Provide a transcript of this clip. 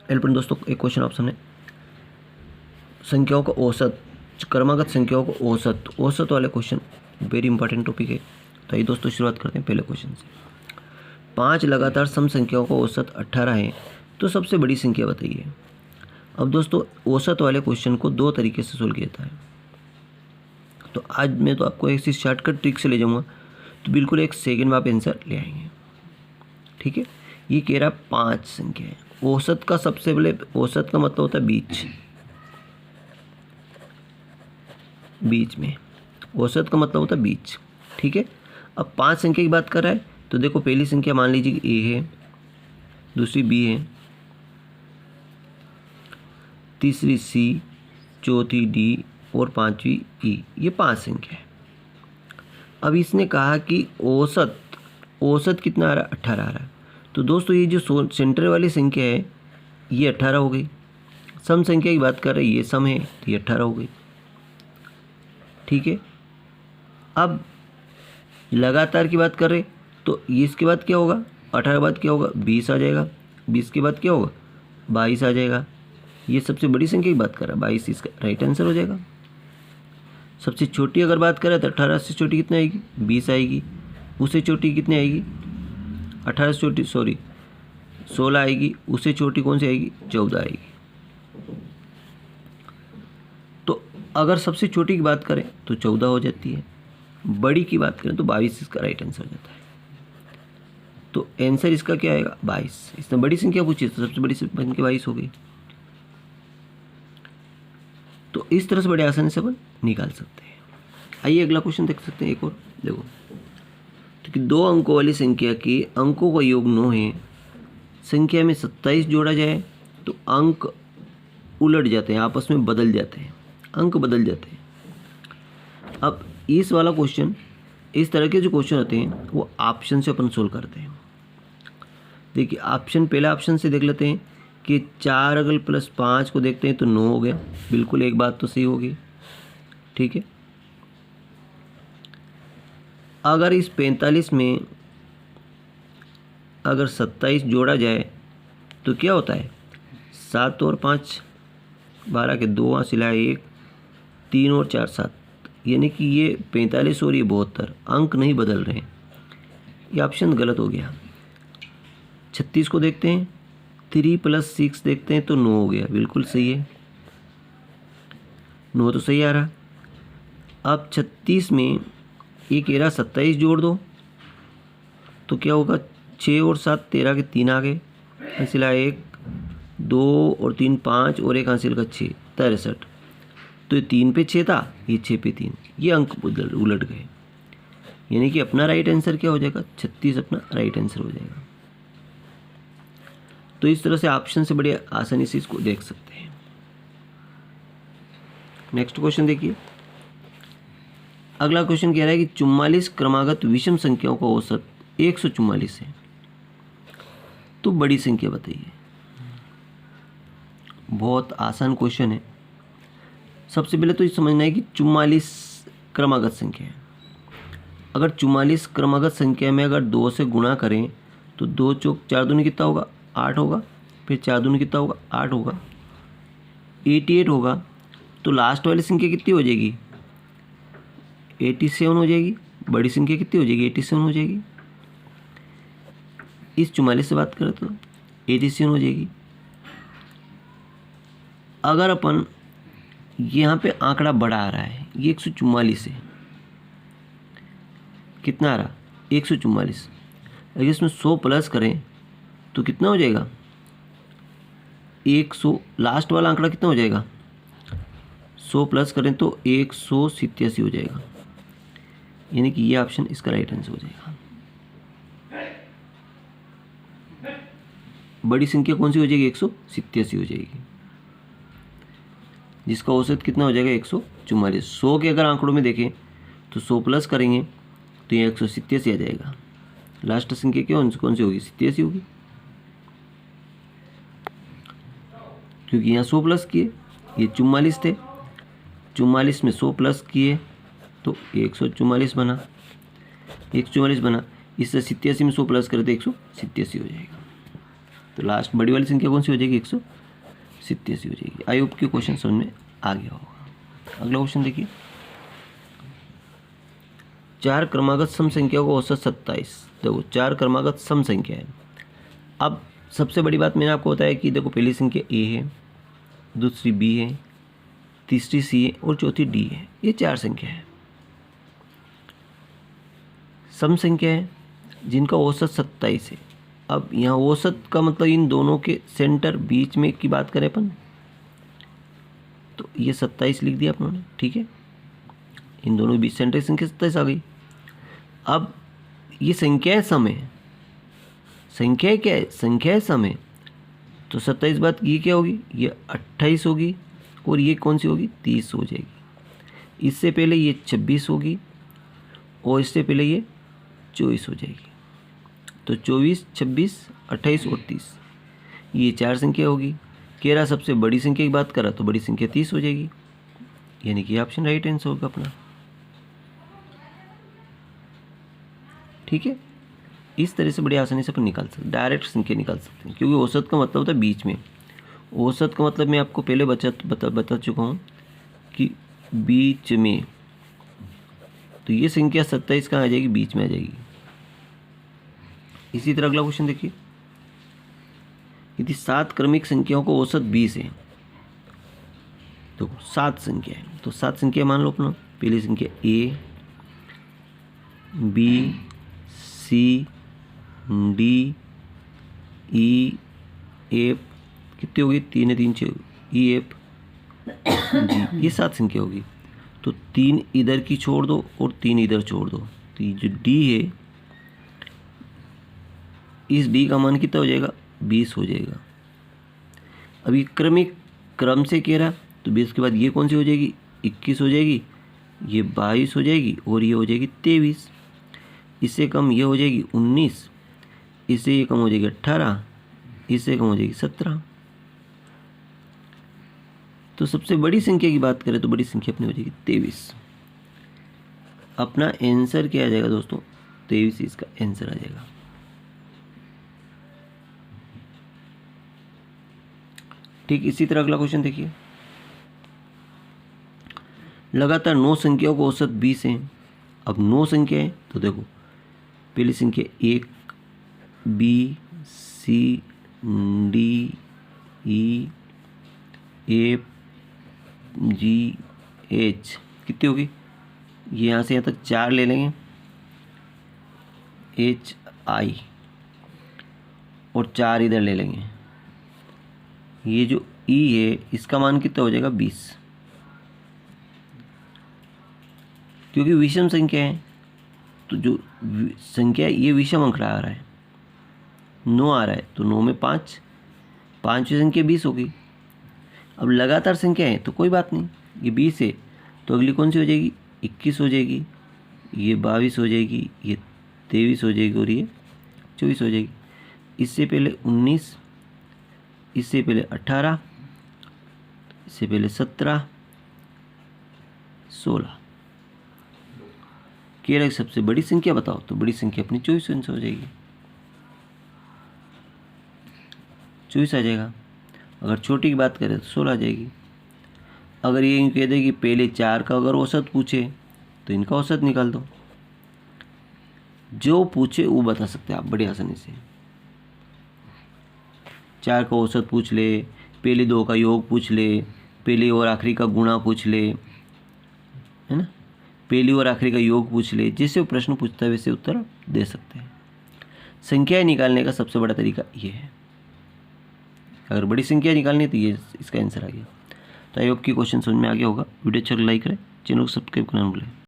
एल्पन दोस्तों एक question option है, संख्याओं का औसत, क्रमागत संख्याओं का औसत वाले क्वेश्चन वेरी इंपॉर्टेंट टॉपिक है। तो ये दोस्तों शुरुआत करते हैं पहले क्वेश्चन से। 5 लगातार सम संख्याओं का औसत 18 है, तो सबसे बड़ी संख्या बताइए। अब दोस्तों औसत वाले क्वेश्चन को 2 तरीके से सोल्व किया जाता है। तो आज मैं तो आपको ऐसी शॉर्टकट ट्रिक से ले जाऊंगा, तो बिल्कुल 1 सेकेंड में आप आंसर ले आएंगे। ठीक है, ये कह रहा 5 संख्या है। औसत का सबसे पहले, औसत का मतलब होता है बीच में, औसत का मतलब होता है बीच। ठीक है, अब 5 संख्या की बात कर रहा है, तो देखो पहली संख्या मान लीजिए कि ए है, दूसरी बी है, तीसरी सी, चौथी डी और पांचवी ई। ये 5 संख्या है। अब इसने कहा कि औसत कितना आ रहा है, 18 आ रहा है। तो दोस्तों ये जो सेंटर वाली संख्या है ये 18 हो गई। सम संख्या की बात कर रहे हैं, ये सम है तो ये 18 हो गई। ठीक है, अब लगातार की बात कर रहे तो ये इसके बाद क्या होगा, 18 के बाद क्या होगा, 20 आ जाएगा, 20 के बाद क्या होगा, 22 आ जाएगा। ये सबसे बड़ी संख्या की बात कर रहा है, 22 इसका राइट आंसर हो जाएगा। सबसे छोटी अगर बात करें तो 18 से छोटी कितनी आएगी, 20 आएगी। उससे छोटी कितनी आएगी, 18 से छोटी 16 आएगी। उससे छोटी कौन सी आएगी, 14 आएगी। तो अगर सबसे छोटी की बात करें तो 14 हो जाती है, बड़ी की बात करें तो 22 इसका राइट आंसर हो जाता है। तो आंसर इसका क्या आएगा, 22। इसने बड़ी संख्या पूछी तो सबसे बड़ी संख्या 22 हो गई। तो इस तरह से बड़े आसानी से अपन निकाल सकते हैं। आइए अगला क्वेश्चन देख सकते हैं। एक और देखो, तो कि 2 अंकों वाली संख्या के अंकों का योग 9 है, संख्या में 27 जोड़ा जाए तो अंक उलट जाते हैं, आपस में बदल जाते हैं, अंक बदल जाते हैं। अब इस वाला क्वेश्चन, इस तरह के जो क्वेश्चन होते हैं वो ऑप्शन से अपन सोल्व करते हैं। देखिए ऑप्शन, पहला ऑप्शन से देख लेते हैं कि 4 अगल प्लस 5 को देखते हैं तो 9 हो गया। बिल्कुल एक बात तो सही होगी। ठीक है, अगर इस 45 में अगर 27 जोड़ा जाए तो क्या होता है, 7 और 5 12 के 2 सिलाए 1, 3 और 4 7, यानी कि ये 45 और ये 72 अंक नहीं बदल रहे हैं। ये ऑप्शन गलत हो गया। 36 को देखते हैं, 3 + 6 देखते हैं तो 9 हो गया। बिल्कुल सही है, 9 तो सही आ रहा। अब 36 में ये कह रहा 27 जोड़ दो तो क्या होगा, 6 और 7 13 के 3 आ गए, हासिल 1 2 और 3 5 और 1 हासिल का 6 63। तो ये 3 पे 6 था, ये 6 पे 3, ये अंक उलट गए। यानी कि अपना राइट आंसर क्या हो जाएगा, 36 अपना राइट आंसर हो जाएगा। तो इस तरह से ऑप्शन से बड़े आसानी से इसको देख सकते हैं। नेक्स्ट क्वेश्चन देखिए। अगला क्वेश्चन कह रहा है कि 44 क्रमागत विषम संख्याओं का औसत 144 है, तो बड़ी संख्या बताइए। बहुत आसान क्वेश्चन है। सबसे पहले तो ये समझना है कि 44 क्रमागत संख्या है। अगर 44 क्रमागत संख्या में अगर 2 से गुणा करें तो 2 चौक 4 दूनी कितना होगा, 8 होगा। फिर 4 दूनी कितना होगा, 8 होगा, 88 होगा। तो लास्ट वाली संख्या कितनी हो जाएगी, 87 हो जाएगी। बड़ी संख्या कितनी हो जाएगी, 87 हो जाएगी। इस 44 से बात करें तो 87 हो जाएगी। अगर अपन यहाँ पे आंकड़ा बड़ा आ रहा है, ये 144 है, कितना आ रहा, 144। अगर इसमें 100 प्लस करें तो कितना हो जाएगा, 100। लास्ट वाला आंकड़ा कितना हो जाएगा, 100 प्लस करें तो 187 हो जाएगा। यानी कि ये ऑप्शन इसका राइट आंसर हो जाएगा। बड़ी संख्या कौन सी हो जाएगी, 187 हो जाएगी, जिसका औसत कितना हो जाएगा, 144। 100 के अगर आंकड़ों में देखें तो 100 प्लस करेंगे तो ये 187 आ जाएगा। लास्ट संख्या क्या कौन सी होगी, 87 होगी, क्योंकि यहाँ 100 प्लस किए, ये 44 थे, 44 में 100 प्लस किए तो 144 बना, 144 बना। इससे 87 में 100 प्लस करें तो 187 हो जाएगा। तो लास्ट बड़ी वाली संख्या कौन सी हो जाएगी? 187 हो जाएगी। आई होप कि क्वेश्चन समझ में आ गया होगा। अगला क्वेश्चन देखिए, 4 क्रमागत सम संख्या को औसत 27। देखो 4 क्रमागत सम संख्या है। अब सबसे बड़ी बात मैंने आपको बताया कि देखो पहली संख्या ए है, दूसरी बी है, तीसरी सी है और चौथी डी है। ये 4 संख्या है, सम संख्या है जिनका औसत 27 है। अब यहाँ औसत का मतलब इन दोनों के सेंटर बीच में की बात करें अपन, तो ये 27 लिख दिया अपनों ने, ठीक है। इन दोनों के बीच सेंटर की संख्या 27 आ गई। अब ये संख्याएं सम है, संख्या क्या है? संख्या सम है। तो 27 बात ये क्या होगी? ये 28 होगी और ये कौन सी होगी? 30 हो जाएगी। इससे पहले ये 26 होगी और इससे पहले ये 24 हो जाएगी। तो 24, 26, 28 और 30 ये 4 संख्या होगी। कह रहा सबसे बड़ी संख्या की बात करा तो बड़ी संख्या 30 हो जाएगी, यानी कि ऑप्शन राइट आंसर होगा अपना, ठीक है। इस तरह से बड़ी आसानी से अपन निकाल सकते, डायरेक्ट संख्या निकाल सकते हैं, क्योंकि औसत का मतलब होता है बीच में। औसत का मतलब मैं आपको पहले बता चुका हूँ कि बीच में। तो ये संख्या 27 कहाँ आ जाएगी? बीच में आ जाएगी। इसी तरह अगला क्वेश्चन देखिए, यदि 7 क्रमिक संख्याओं को औसत 20 है, तो 7 संख्या है, तो 7 संख्या मान लो अपना। पहली संख्या ए, बी, सी, डी, ई, एफ, कितनी होगी? 3 है 3 6, ई, एफ, जी, ये 7 संख्या होगी। तो 3 इधर की छोड़ दो और 3 इधर छोड़ दो, तो ये जो डी है, इस डी का मान कितना हो जाएगा? 20 हो जाएगा। अभी क्रमिक क्रम से कह रहा, तो 20 के बाद ये कौन सी हो जाएगी? 21 हो जाएगी, ये 22 हो जाएगी और ये हो जाएगी 23। इससे कम ये हो जाएगी 19, इससे ये कम हो जाएगी 18, इससे कम हो जाएगी 17। तो सबसे बड़ी संख्या की बात करें तो बड़ी संख्या अपनी हो जाएगी 23। अपना आंसर क्या आ जाएगा दोस्तों? 23 इसका आंसर आ जाएगा। ठीक इसी तरह अगला क्वेश्चन देखिए, लगातार 9 संख्याओं को औसत 20 है। अब 9 संख्या है तो देखो पहली संख्या 1, बी, सी, डी, ई, एफ, जी, एच, कितनी होगी? ये यहाँ से यहाँ तक 4 ले लेंगे, एच, आई, और 4 इधर ले लेंगे। ये जो ई है इसका मान कितना हो जाएगा? 20, क्योंकि विषम संख्या है। तो जो संख्या ये विषम अंक आ रहा है, 9 आ रहा है, तो 9 में 5, 5वीं संख्या 20 होगी। अब लगातार संख्या है तो कोई बात नहीं, ये 20 है तो अगली कौन सी हो जाएगी? 21 हो जाएगी, ये 22 हो जाएगी, ये 23 हो जाएगी और ये 24 हो जाएगी। इससे पहले 19, इससे पहले 18, इससे पहले 17, 16। कह रहा सबसे बड़ी संख्या बताओ, तो बड़ी संख्या अपनी 24 हो जाएगी, 24 आ जाएगा। अगर छोटी की बात करें तो 16 आ जाएगी। अगर ये यूँ कह दे कि पहले 4 का अगर औसत पूछे तो इनका औसत निकाल दो, जो पूछे वो बता सकते हैं आप बड़ी आसानी से। 4 का औसत पूछ ले, पहले 2 का योग पूछ ले, पहले और आखिरी का गुणा पूछ ले, है ना, पहली और आखिरी का योग पूछ ले, जैसे वो प्रश्न पूछता है वैसे उत्तर दे सकते हैं। संख्याएं निकालने का सबसे बड़ा तरीका ये है। अगर बड़ी संख्या निकालनी है तो ये इसका आंसर आ गया। तो आई होप कि क्वेश्चन समझ में आ गया होगा। वीडियो अच्छा लाइक करें, चैनल को सब्सक्राइब करना ना भूलें।